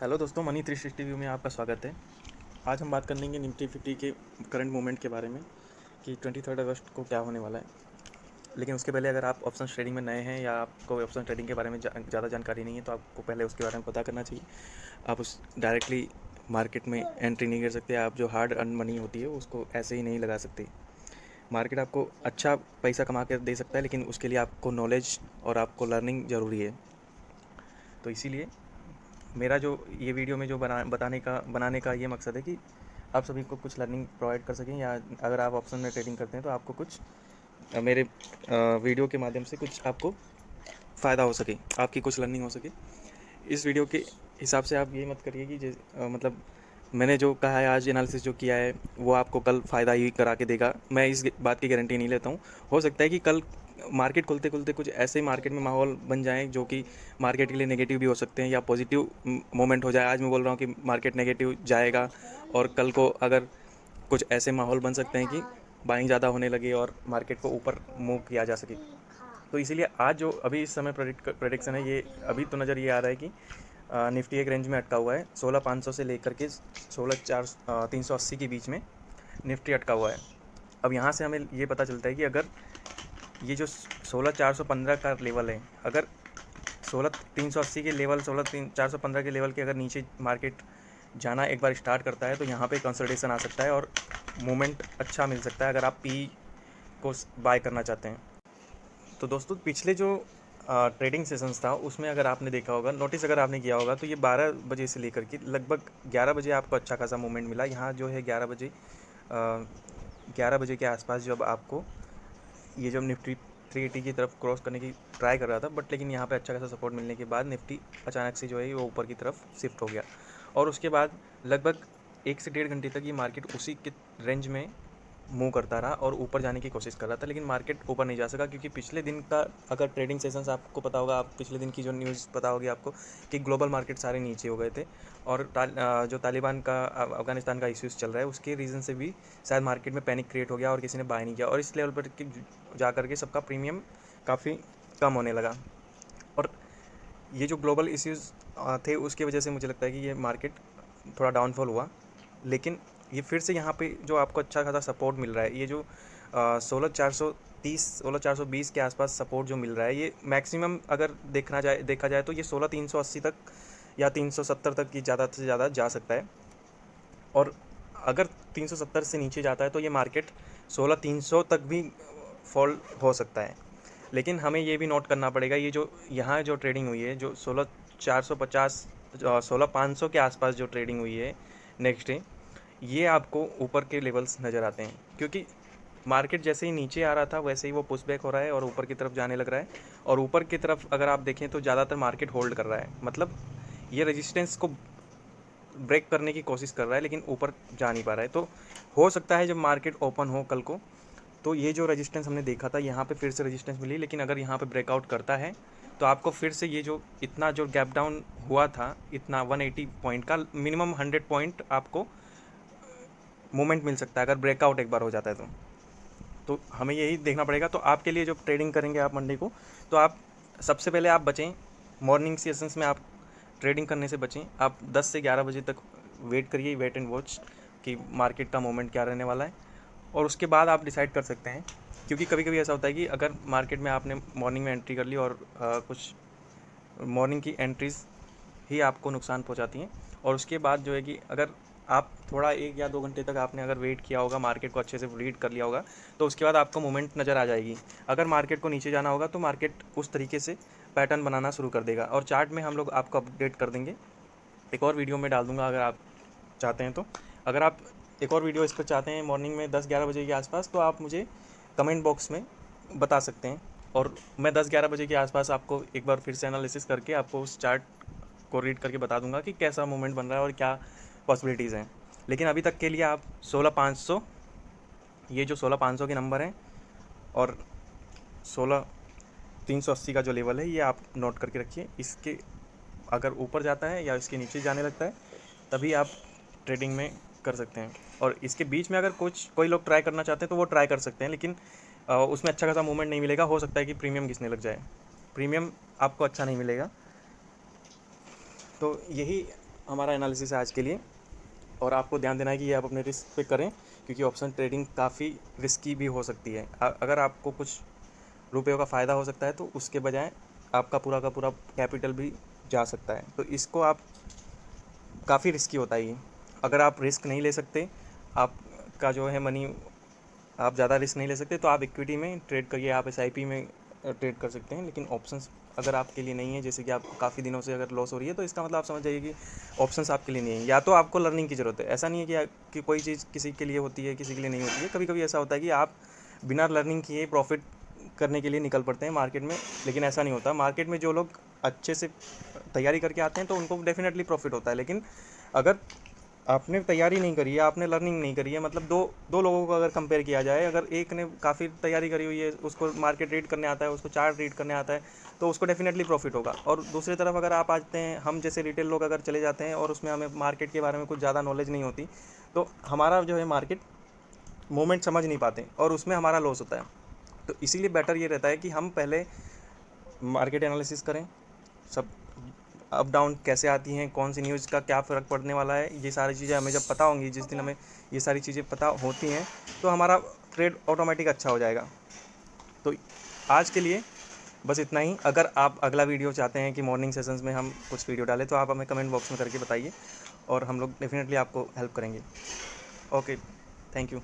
Hello दोस्तों, money 360 view में आपका स्वागत है। आज हम बात करेंगे निफ्टी 50 के करंट मूवमेंट के बारे में कि 23 अगस्त को क्या होने वाला है। लेकिन उसके पहले अगर आप ऑप्शन ट्रेडिंग में नए हैं या आपको ऑप्शन ट्रेडिंग के बारे में ज़्यादा जानकारी नहीं है तो आपको पहले उसके बारे में पता करना चाहिए। आप उस डायरेक्टली मार्केट में एंट्री नहीं कर सकते। आप जो हार्ड अर्न मनी होती है उसको ऐसे ही नहीं लगा सकते। मार्केट आपको अच्छा पैसा कमा कर दे सकता है, लेकिन उसके लिए आपको नॉलेज और आपको लर्निंग ज़रूरी है। तो इसीलिए मेरा जो ये वीडियो में जो बनाने का ये मकसद है कि आप सभी को कुछ लर्निंग प्रोवाइड कर सकें, या अगर आप ऑप्शन में ट्रेडिंग करते हैं तो आपको कुछ मेरे वीडियो के माध्यम से कुछ आपको फ़ायदा हो सके, आपकी कुछ लर्निंग हो सके। इस वीडियो के हिसाब से आप ये मत करिए कि मतलब मैंने जो कहा है, आज एनालिसिस जो किया है वो आपको कल फ़ायदा ही करा के देगा। मैं इस बात की गारंटी नहीं लेता हूँ। हो सकता है कि कल मार्केट खुलते खुलते कुछ ऐसे मार्केट में माहौल बन जाए जो कि मार्केट के लिए नेगेटिव भी हो सकते हैं, या पॉजिटिव मोमेंट हो जाए। आज मैं बोल रहा हूँ कि मार्केट नेगेटिव जाएगा और कल को अगर कुछ ऐसे माहौल बन सकते हैं कि बाइंग ज़्यादा होने लगे और मार्केट को ऊपर मूव किया जा सके। तो इसीलिए आज जो अभी इस समय प्रेडिक्शन है, ये अभी तो नज़र ये आ रहा है कि निफ्टी एक रेंज में अटका हुआ है। 16,500 से लेकर के 380 के बीच में निफ्टी अटका हुआ है। अब यहाँ से हमें ये पता चलता है कि अगर ये जो 16,415 का लेवल है, अगर 16,380 के लेवल, 16,415 के लेवल के अगर नीचे मार्केट जाना एक बार स्टार्ट करता है तो यहाँ पे कंसोलिडेशन आ सकता है और मूवमेंट अच्छा मिल सकता है अगर आप पी को बाय करना चाहते हैं। तो दोस्तों, पिछले जो ट्रेडिंग सेशंस था उसमें अगर आपने देखा होगा, नोटिस अगर आपने किया होगा, तो ये 12 बजे से लेकर के लगभग 11 बजे आपको अच्छा खासा मूवमेंट मिला। यहाँ जो है 11 बजे के आसपास जब आपको ये जब निफ्टी 380 की तरफ क्रॉस करने की ट्राई कर रहा था, बट लेकिन यहाँ पे अच्छा खासा सपोर्ट मिलने के बाद निफ्टी अचानक से जो है वो ऊपर की तरफ शिफ्ट हो गया। और उसके बाद लगभग 1 से 1.5 घंटे तक ये मार्केट उसी के रेंज में मूव करता रहा और ऊपर जाने की कोशिश कर रहा था, लेकिन मार्केट ऊपर नहीं जा सका, क्योंकि पिछले दिन का अगर ट्रेडिंग सेशंस आपको पता होगा, आप पिछले दिन की जो न्यूज़ पता होगी आपको कि ग्लोबल मार्केट सारे नीचे हो गए थे। और जो तालिबान का अफ़गानिस्तान का इश्यूज़ चल रहा है उसके रीज़न से भी शायद मार्केट में पैनिक क्रिएट हो गया और किसी ने बाय नहीं किया, और इस लेवल पर जा कर के सबका प्रीमियम काफ़ी कम होने लगा। और ये जो ग्लोबल इश्यूज़ थे उसकी वजह से मुझे लगता है कि ये मार्केट थोड़ा डाउनफॉल हुआ। लेकिन ये फिर से यहाँ पे जो आपको अच्छा खासा सपोर्ट मिल रहा है, ये जो 16,420 के आसपास सपोर्ट जो मिल रहा है, ये मैक्सिमम अगर देखा जाए तो ये 16,380 तक या 370 तक की ज़्यादा से ज़्यादा जा सकता है। और अगर 370 से नीचे जाता है तो ये मार्केट 16,300 तक भी फॉल हो सकता है। लेकिन हमें ये भी नोट करना पड़ेगा, ये जो यहाँ जो ट्रेडिंग हुई है, जो 16,450 16,500 के आसपास जो ट्रेडिंग हुई है नेक्स्ट डे, ये आपको ऊपर के लेवल्स नज़र आते हैं, क्योंकि मार्केट जैसे ही नीचे आ रहा था वैसे ही वो पुश बैक हो रहा है और ऊपर की तरफ जाने लग रहा है। और ऊपर की तरफ अगर आप देखें तो ज़्यादातर मार्केट होल्ड कर रहा है, मतलब ये रेजिस्टेंस को ब्रेक करने की कोशिश कर रहा है लेकिन ऊपर जा नहीं पा रहा है। तो हो सकता है जब मार्केट ओपन हो कल को, तो ये जो रेजिस्टेंस हमने देखा था यहाँ पे फिर से रेजिस्टेंस मिली, लेकिन अगर यहाँ पे ब्रेकआउट करता है तो आपको फिर से ये जो इतना जो गैप डाउन हुआ था, इतना 180 पॉइंट का मिनिमम 100 पॉइंट आपको मूवमेंट मिल सकता है अगर ब्रेकआउट एक बार हो जाता है तो हमें यही देखना पड़ेगा। तो आपके लिए जो ट्रेडिंग करेंगे आप मंडे को, तो आप सबसे पहले आप बचें मॉर्निंग सेशंस में, आप ट्रेडिंग करने से बचें। आप 10 से 11 बजे तक वेट करिए, वेट एंड वॉच कि मार्केट का मोमेंट क्या रहने वाला है, और उसके बाद आप डिसाइड कर सकते हैं। क्योंकि कभी कभी ऐसा होता है कि अगर मार्केट में आपने मॉर्निंग में एंट्री कर ली और कुछ मॉर्निंग की एंट्रीज़ ही आपको नुकसान पहुंचाती हैं, और उसके बाद जो है कि अगर आप थोड़ा 1 या 2 घंटे तक आपने अगर वेट किया होगा, मार्केट को अच्छे से रीड कर लिया होगा, तो उसके बाद आपको मूवमेंट नज़र आ जाएगी। अगर मार्केट को नीचे जाना होगा तो मार्केट उस तरीके से पैटर्न बनाना शुरू कर देगा, और चार्ट में हम लोग आपको अपडेट कर देंगे। एक और वीडियो में डाल दूंगा अगर आप चाहते हैं तो। अगर आप एक और वीडियो इस पर चाहते हैं मॉर्निंग में 10-11 बजे के आसपास, तो आप मुझे कमेंट बॉक्स में बता सकते हैं, और मैं 10-11 बजे के आसपास आपको एक बार फिर से एनालिसिस करके आपको उस चार्ट को रीड करके बता दूंगा कि कैसा मूवमेंट बन रहा है और क्या पॉसिबिलिटीज़ हैं। लेकिन अभी तक के लिए आप 16,500, ये जो 16,500 के नंबर हैं और 16,380 का जो लेवल है, ये आप नोट करके रखिए। इसके अगर ऊपर जाता है या इसके नीचे जाने लगता है तभी आप ट्रेडिंग में कर सकते हैं। और इसके बीच में अगर कोई लोग ट्राई करना चाहते हैं तो वो ट्राई कर सकते हैं, लेकिन उसमें अच्छा खासा मूवमेंट नहीं मिलेगा। हो सकता है कि प्रीमियम घिसने लग जाए, प्रीमियम आपको अच्छा नहीं मिलेगा। तो यही हमारा एनालिसिस है आज के लिए। और आपको ध्यान देना है कि ये आप अपने रिस्क पे करें, क्योंकि ऑप्शन ट्रेडिंग काफ़ी रिस्की भी हो सकती है। अगर आपको कुछ रुपयों का फ़ायदा हो सकता है तो उसके बजाय आपका पूरा का पूरा कैपिटल भी जा सकता है। तो इसको आप काफ़ी रिस्की होता है ये। अगर आप रिस्क नहीं ले सकते, आपका जो है मनी, आप ज़्यादा रिस्क नहीं ले सकते, तो आप इक्विटी में ट्रेड करिए, आप एसआईपी में ट्रेड कर सकते हैं। लेकिन ऑप्शंस अगर आपके लिए नहीं है, जैसे कि आपको काफ़ी दिनों से अगर लॉस हो रही है, तो इसका मतलब आप समझ जाइए कि ऑप्शंस आपके लिए नहीं है। या तो आपको लर्निंग की ज़रूरत है। ऐसा नहीं है कि कोई चीज़ किसी के लिए होती है, किसी के लिए नहीं होती है। कभी कभी ऐसा होता है कि आप बिना लर्निंग किए प्रॉफिट करने के लिए निकल पड़ते हैं मार्केट में, लेकिन ऐसा नहीं होता। मार्केट में जो लोग अच्छे से तैयारी करके आते हैं तो उनको डेफिनेटली प्रॉफिट होता है। लेकिन अगर आपने तैयारी नहीं करी है, आपने लर्निंग नहीं करी है, मतलब दो दो लोगों को अगर कंपेयर किया जाए, अगर एक ने काफ़ी तैयारी करी हुई है, उसको मार्केट रीड करने आता है, उसको चार्ट रीड करने आता है, तो उसको डेफिनेटली प्रॉफिट होगा। और दूसरी तरफ अगर आप आते हैं, हम जैसे रिटेल लोग अगर चले जाते हैं और उसमें हमें मार्केट के बारे में कुछ ज़्यादा नॉलेज नहीं होती, तो हमारा जो है मार्केट मूवमेंट समझ नहीं पाते और उसमें हमारा लॉस होता है। तो इसीलिए बेटर ये रहता है कि हम पहले मार्केट एनालिसिस करें, सब अप डाउन कैसे आती हैं, कौन सी न्यूज़ का क्या फ़र्क पड़ने वाला है, ये सारी चीज़ें हमें जब पता होंगी, जिस दिन हमें ये सारी चीज़ें पता होती हैं, तो हमारा ट्रेड ऑटोमेटिक अच्छा हो जाएगा। तो आज के लिए बस इतना ही। अगर आप अगला वीडियो चाहते हैं कि मॉर्निंग सेशंस में हम कुछ वीडियो डालें, तो आप हमें कमेंट बॉक्स में करके बताइए और हम लोग डेफिनेटली आपको हेल्प करेंगे। Okay, thank you.